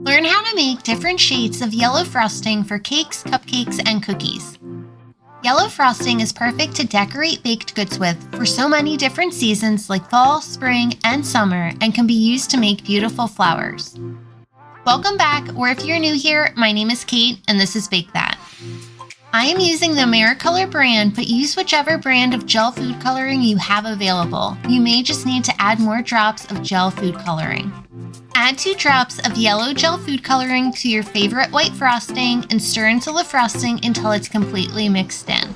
Learn how to make different shades of yellow frosting for cakes, cupcakes, and cookies. Yellow frosting is perfect to decorate baked goods with for so many different seasons like fall, spring, and summer, and can be used to make beautiful flowers. Welcome back, or if you're new here, my name is Kate and this is Bake That. I am using the Americolor brand, but use whichever brand of gel food coloring you have available. You may just need to add more drops of gel food coloring. Add 2 drops of yellow gel food coloring to your favorite white frosting and stir into the frosting until it's completely mixed in.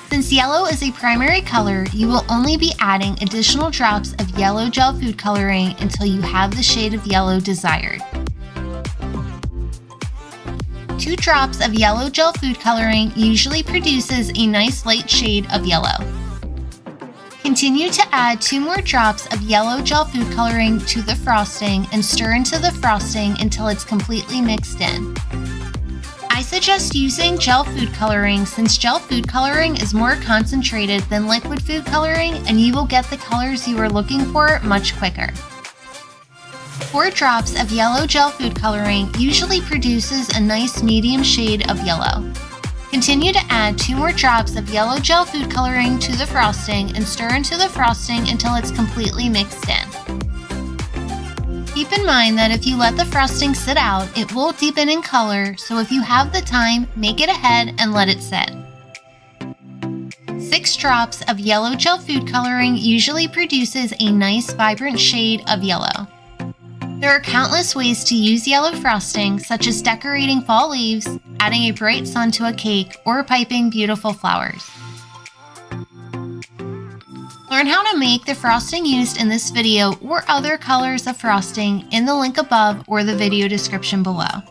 Since yellow is a primary color, you will only be adding additional drops of yellow gel food coloring until you have the shade of yellow desired. 2 drops of yellow gel food coloring usually produces a nice light shade of yellow. Continue to add 2 more drops of yellow gel food coloring to the frosting and stir into the frosting until it's completely mixed in. I suggest using gel food coloring since gel food coloring is more concentrated than liquid food coloring and you will get the colors you are looking for much quicker. 4 drops of yellow gel food coloring usually produces a nice medium shade of yellow. Continue to add 2 more drops of yellow gel food coloring to the frosting and stir into the frosting until it's completely mixed in. Keep in mind that if you let the frosting sit out, it will deepen in color, so if you have the time, make it ahead and let it sit. 6 drops of yellow gel food coloring usually produces a nice vibrant shade of yellow. There are countless ways to use yellow frosting, such as decorating fall leaves, adding a bright sun to a cake, or piping beautiful flowers. Learn how to make the frosting used in this video or other colors of frosting in the link above or the video description below.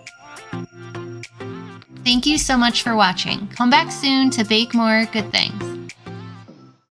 Thank you so much for watching. Come back soon to bake more good things.